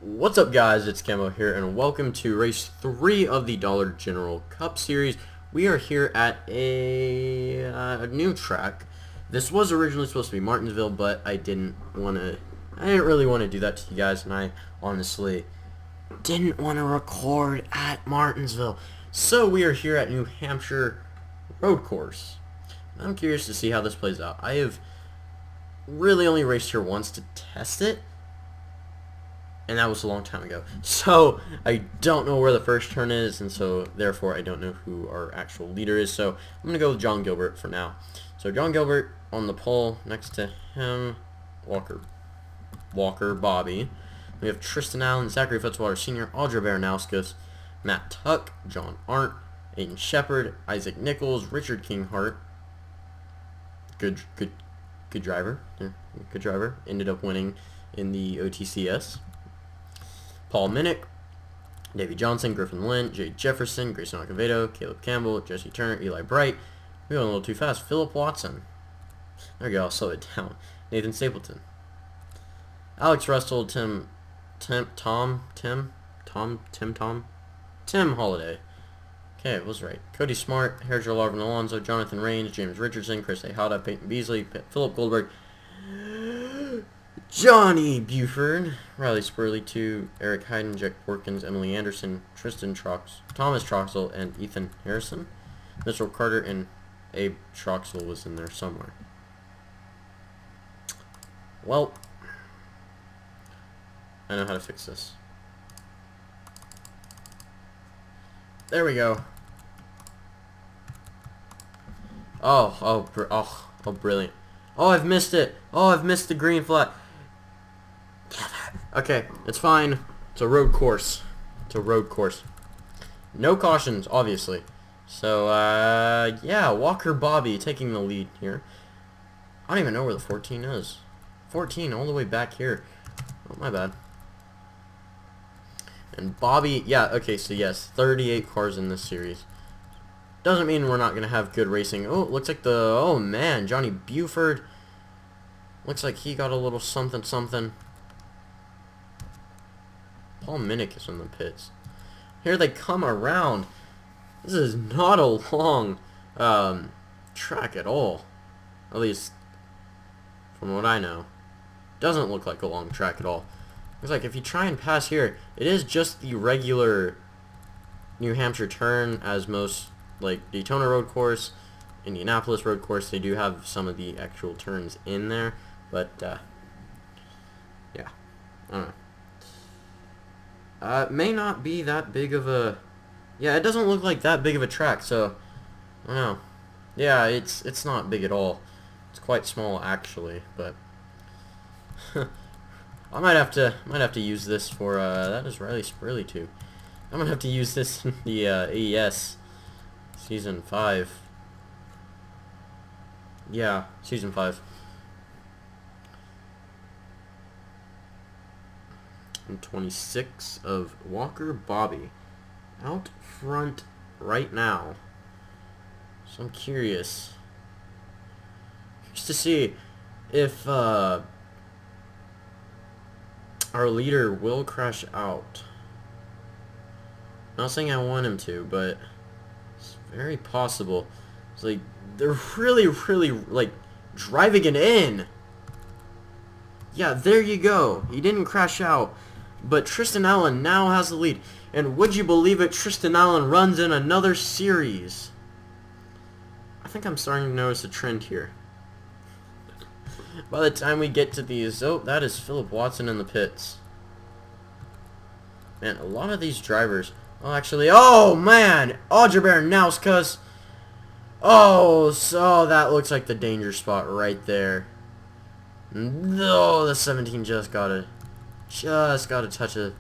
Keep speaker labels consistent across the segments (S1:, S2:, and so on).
S1: What's up, guys? It's Camo here, and welcome to race 3 of the Dollar General Cup Series. We are here at a new track. This was originally supposed to be Martinsville, but I didn't really want to do that to you guys, and I honestly didn't want to record at Martinsville. So we are here at New Hampshire road course. I'm curious to see how this plays out. I have really only raced here once to test it, and that was a long time ago. So I don't know where the first turn is, and so therefore I don't know who our actual leader is. So I'm going to go with John Gilbert for now. So John Gilbert on the pole, next to him, Walker Bobby. We have Tristan Allen, Zachary Fitzwater Sr., Audra Baranowskis, Matt Tuck, John Arndt, Aiden Shepard, Isaac Nichols, Richard Kinghart. Good driver. Yeah, good driver. Ended up winning in the OTCS. Paul Minnick, Davey Johnson, Griffin Lynn, Jay Jefferson, Grayson Acevedo, Caleb Campbell, Jesse Turner, Eli Bright. We went a little too fast. Philip Watson. There we go. I'll slow it down. Nathan Stapleton. Alex Russell, Tim Holiday. Okay, it was right. Cody Smart, Harry Larvin Alonso, Jonathan Raines, James Richardson, Chris Ahada, Peyton Beasley, Philip Goldberg, Johnny Buford, Riley Spurley 2, Eric Hayden, Jack Porkins, Emily Anderson, Thomas Troxel, and Ethan Harrison. Mitchell Carter and Abe Troxel was in there somewhere. Well, I know how to fix this. There we go. Oh, brilliant. Oh, I've missed it. Oh, I've missed the green flag. Okay, it's fine. It's a road course. No cautions, obviously. So, yeah, Walker Bobby taking the lead here. I don't even know where the 14 is. 14 all the way back here. Oh, my bad. And Bobby, yeah, okay, so yes, 38 cars in this series. Doesn't mean we're not going to have good racing. Oh, it looks like oh man, Johnny Buford. Looks like he got a little something. Paul Minnick is in the pits. Here they come around. This is not a long track at all. At least, from what I know. Doesn't look like a long track at all. Looks like if you try and pass here, it is just the regular New Hampshire turn, as most, like Daytona road course, Indianapolis road course, they do have some of the actual turns in there, but yeah, I don't know. It may not be that big of a, yeah, it doesn't look like that big of a track, so I don't know. Yeah, it's not big at all. It's quite small actually, but I might have to use this for that is Riley Spurley too. I'm gonna have to use this in the AES Season 5. Yeah, Season 5. And 26 of Walker Bobby out front right now. So I'm curious to see if our leader will crash out. Not saying I want him to, but it's very possible. It's like they're really like driving it in. Yeah, there you go. He didn't crash out, but Tristan Allen now has the lead. And would you believe it, Tristan Allen runs in another series. I think I'm starting to notice a trend here. By the time we get to these, oh, that is Philip Watson in the pits. Man, a lot of these drivers. Oh, actually, oh man, Audra Baranowskis. Oh, so that looks like the danger spot right there. No, the 17 just got a touch of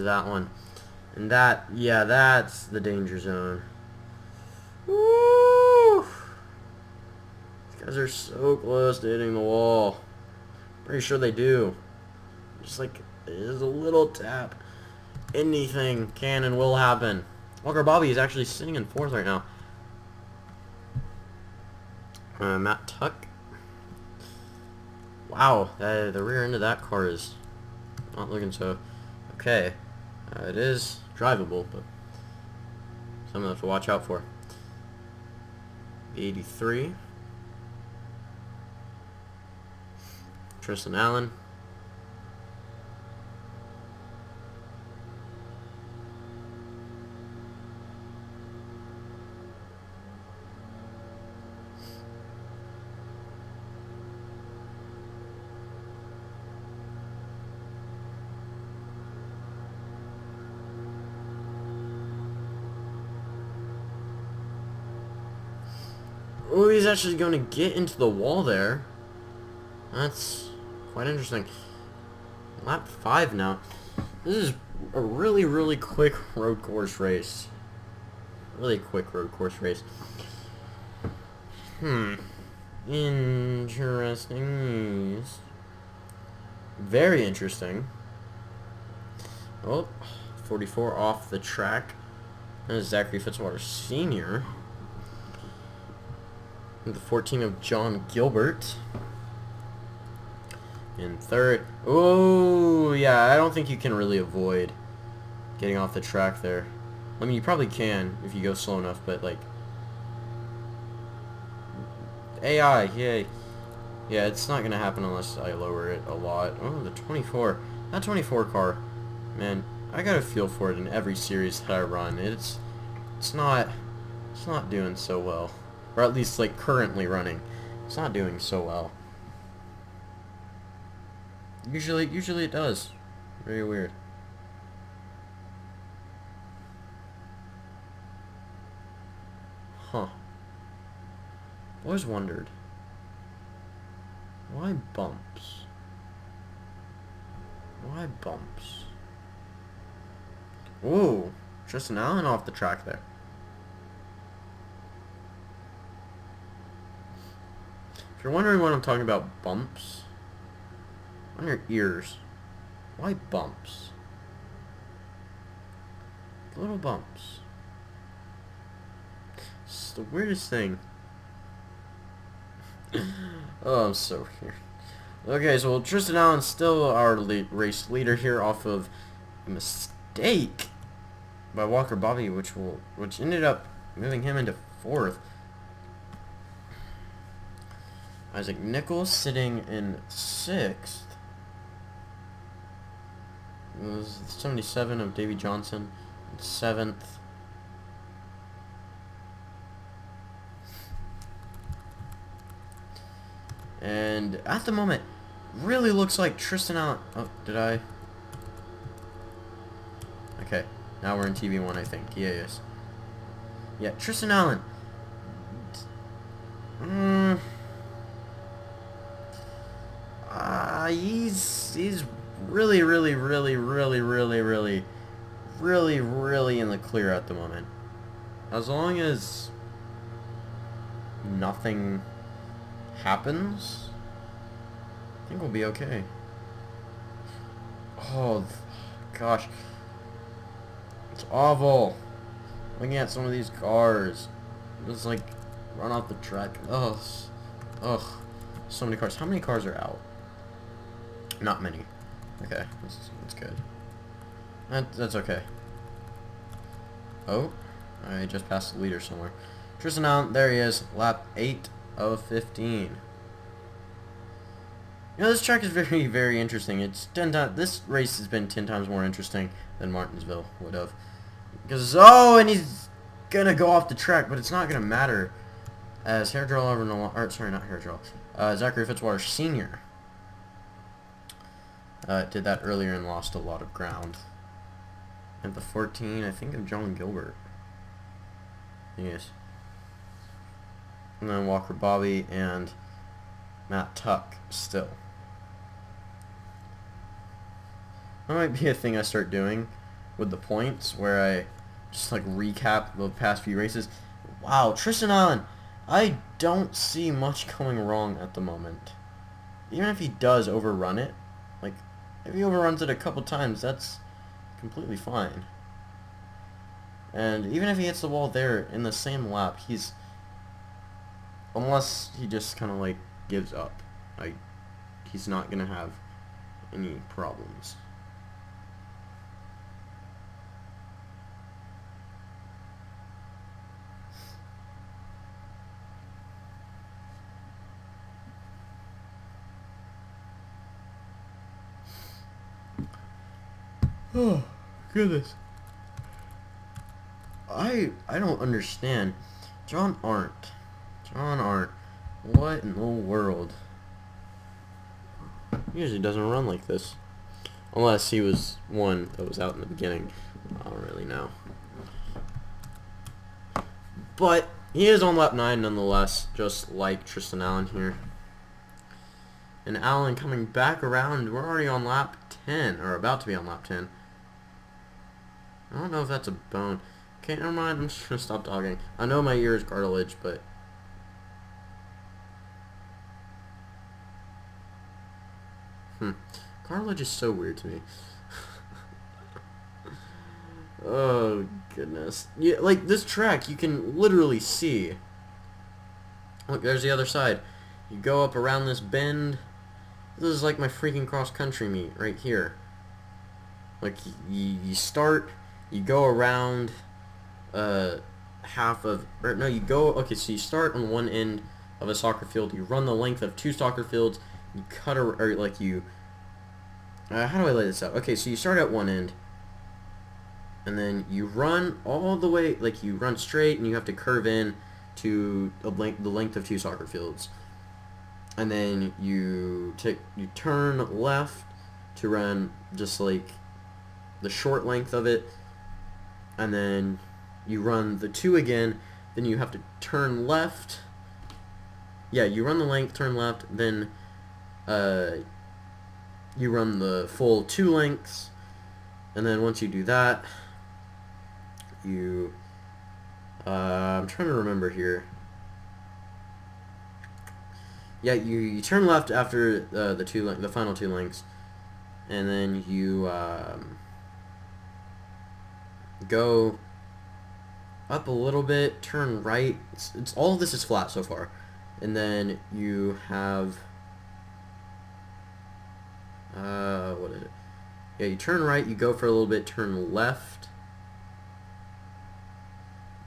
S1: that one, and that, yeah, that's the danger zone. Woo! These guys are so close to hitting the wall. Pretty sure they do. Just like there's a little tap. Anything can and will happen. Walker Bobby is actually sitting in 4th right now. Matt Tuck. Wow, the rear end of that car is not looking so Okay. It is drivable, but something to have to watch out for. 83. Tristan Allen. Oh, he's actually going to get into the wall there. That's quite interesting. Lap 5 now. This is a really, really quick road course race. Really quick road course race. Interesting. Very interesting. Oh, 44 off the track. That is Zachary Fitzwater Sr. The 14 of John Gilbert. In third. Oh, yeah, I don't think you can really avoid getting off the track there. I mean, you probably can if you go slow enough, but, like... AI, yeah. Yeah, it's not going to happen unless I lower it a lot. Oh, the 24. That 24 car, man, I got a feel for it in every series that I run. It's not doing so well. Or at least, like, currently running. It's not doing so well. Usually it does. Very weird. Huh. Always wondered. Why bumps? Why bumps? Ooh. Tristan Allen off the track there. If you're wondering what I'm talking about, bumps on your ears. Why bumps? Little bumps. It's the weirdest thing. Oh, I'm so weird. Okay, so Tristan Allen's still our race leader here off of a mistake by Walker Bobby, which ended up moving him into 4th. Isaac Nichols sitting in 6th. It was 77 of Davey Johnson in 7th. And at the moment, really looks like Tristan Allen... Oh, did I? Okay, now we're in TV1, I think. Yeah, yes. Yeah, Tristan Allen. He's really in the clear at the moment. As long as nothing happens, I think we'll be okay. Oh, gosh. It's awful. Looking at some of these cars. Just, like, run off the track. Ugh. Ugh. So many cars. How many cars are out? Not many. Okay, that's good. That's okay. Oh, I just passed the leader somewhere. Tristan Allen, there he is, lap 8 of 15. You know, this track is very interesting. It's 10 times. This race has been 10 times more interesting than Martinsville would have. Because and he's gonna go off the track, but it's not gonna matter. As Zachary Fitzwater Sr. Did that earlier and lost a lot of ground. At the 14, I think of John Gilbert. Yes. And then Walker Bobby and Matt Tuck still. That might be a thing I start doing with the points, where I just like recap the past few races. Wow, Tristan Allen, I don't see much going wrong at the moment. Even if he does overrun it, like, if he overruns it a couple times, that's completely fine. And even if he hits the wall there in the same lap, unless he just kind of like gives up, like, he's not gonna have any problems. Oh, goodness. I don't understand. John Arndt. What in the world? He usually doesn't run like this. Unless he was one that was out in the beginning. I don't really know. But he is on lap 9 nonetheless, just like Tristan Allen here. And Allen coming back around. We're already on lap 10, or about to be on lap 10. I don't know if that's a bone. Okay, never mind. I'm just going to stop talking. I know my ear is cartilage, but... Cartilage is so weird to me. Oh, goodness. Yeah, like, this track, you can literally see. Look, there's the other side. You go up around this bend. This is like my freaking cross-country meet right here. Like, you start, you go around half of... Or, no, you go... Okay, so you start on one end of a soccer field. You run the length of 2 soccer fields. You cut, or like, you... how do I lay this out? Okay, so you start at one end. And then you run all the way, like you run straight, and you have to curve in to the length of 2 soccer fields. And then you turn left to run just like the short length of it. And then you run the 2 again. Then you have to turn left. Yeah, you run the length, turn left, then you run the full 2 lengths. And then once you do that, you I'm trying to remember here. Yeah, you turn left after the final 2 lengths, and then you go up a little bit, turn right. It's all of this is flat so far, and then you have what is it? Yeah, you turn right, you go for a little bit, turn left.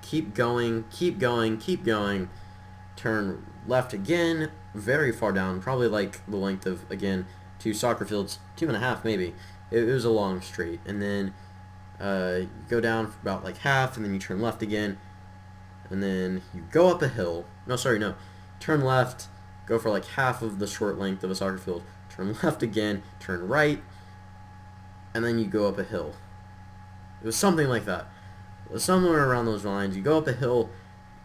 S1: Keep going, keep going, keep going. Turn left again, very far down, probably like the length of, again, 2 soccer fields, 2.5 maybe. It was a long straight. And then you go down for about like half, and then you turn left again. And then you go up a hill. No, sorry, no. Turn left, go for like half of the short length of a soccer field. Turn left again, turn right, and then you go up a hill. It was something like that. Somewhere around those lines. You go up a hill,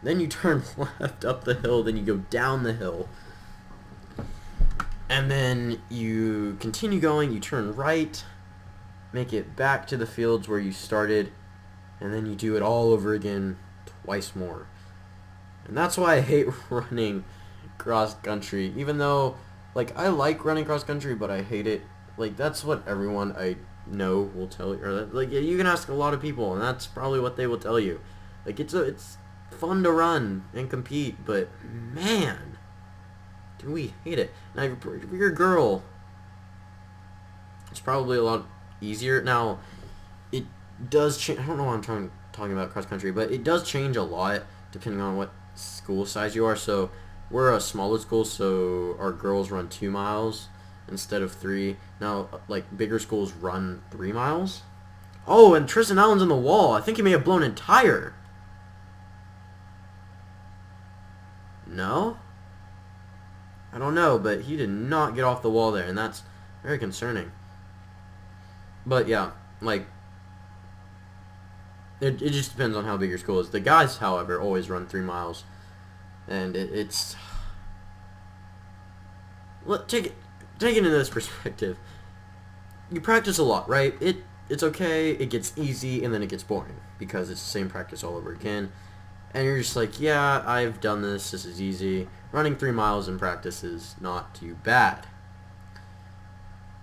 S1: then you turn left up the hill, then you go down the hill. And then you continue going, you turn right, make it back to the fields where you started, and then you do it all over again twice more. And that's why I hate running cross country, even though, like, I like running cross country, but I hate it. Like, that's what everyone I know will tell you, or like, you can ask a lot of people, and that's probably what they will tell you. Like, it's fun to run and compete, but man, do we hate it. Now, if you're a girl, it's probably a lot easier. Now, it does change. I don't know why I'm talking about cross country, but it does change a lot depending on what school size you are. So we're a smaller school, so our girls run 2 miles instead of 3. Now, like, bigger schools run 3 miles. Oh, and Tristan Allen's on the wall. I think he may have blown a tire. No? I don't know, but he did not get off the wall there, and that's very concerning. But yeah, like, it just depends on how big your school is. The guys, however, always run 3 miles, and it's... Take it into this perspective. You practice a lot, right? It's okay, it gets easy, and then it gets boring, because it's the same practice all over again. And you're just like, yeah, I've done this is easy. Running 3 miles in practice is not too bad.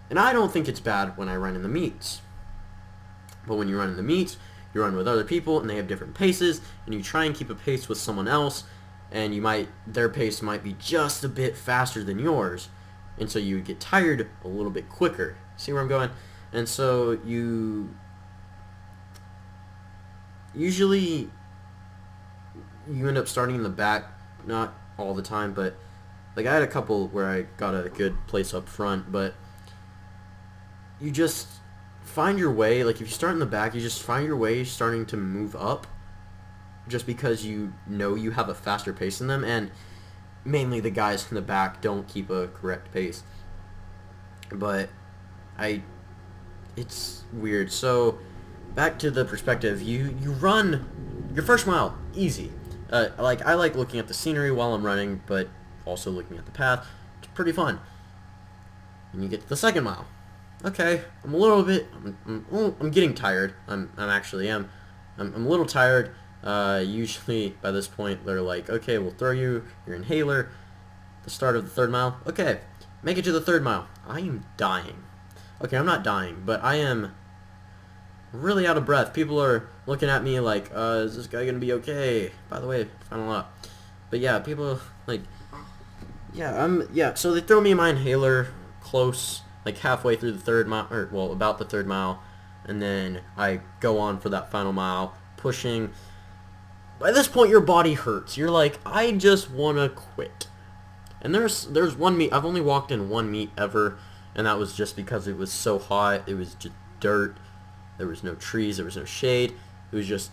S1: And I don't think it's bad when I run in the meets. But when you run in the meets, you run with other people, and they have different paces, and you try and keep a pace with someone else, and their pace might be just a bit faster than yours, and so you get tired a little bit quicker. See where I'm going? And so you usually end up starting in the back, not all the time, but like I had a couple where I got a good place up front, but you just find your way. Like, if you start in the back, you just find your way starting to move up just because you know you have a faster pace than them, and mainly the guys in the back don't keep a correct pace. But it's weird. So back to the perspective, you run your first mile easy. Like, I like looking at the scenery while I'm running, but also looking at the path. It's pretty fun. And you get to the second mile. Okay, I'm a little bit, I'm getting tired. I'm a little tired. Usually by this point they're like, okay, we'll throw you your inhaler. The start of the third mile. Okay, make it to the third mile. I am dying. Okay, I'm not dying, but I am really out of breath. People are looking at me like, is this guy gonna be okay? By the way, final lap. But yeah, people like, yeah, so they throw me my inhaler close, like halfway through the third mile, or well, about the third mile, and then I go on for that final mile, pushing. By this point, your body hurts. You're like, I just wanna quit. And there's one meet, I've only walked in one meet ever, and that was just because it was so hot. It was just dirt. There was no trees. There was no shade. It was just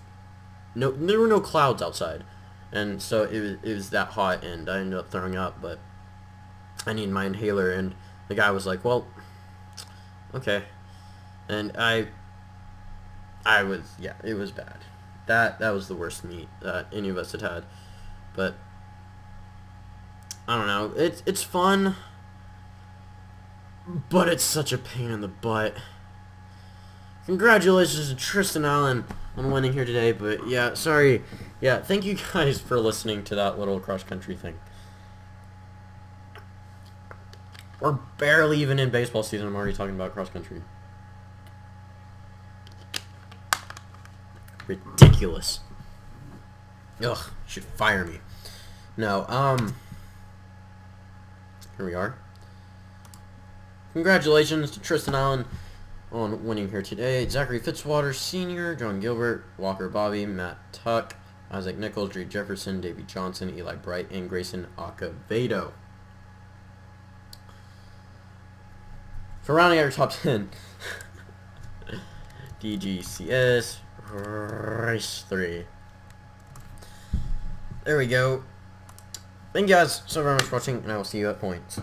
S1: there were no clouds outside, and so it was that hot, and I ended up throwing up. But I need my inhaler, and the guy was like, "Well, okay," and I was, yeah, it was bad. That was the worst meet that any of us had. But I don't know. It's fun, but it's such a pain in the butt. Congratulations to Tristan Allen on winning here today, but yeah, sorry. Yeah, thank you guys for listening to that little cross-country thing. We're barely even in baseball season. I'm already talking about cross-country. Ridiculous. Ugh, you should fire me. No, here we are. Congratulations to Tristan Allen on winning here today. Zachary Fitzwater Sr., John Gilbert, Walker Bobby, Matt Tuck, Isaac Nichols, Dre Jefferson, Davey Johnson, Eli Bright, and Grayson Acevedo. For rounding out your top 10, DGCS, race 3. There we go. Thank you guys so very much for watching, and I will see you at points.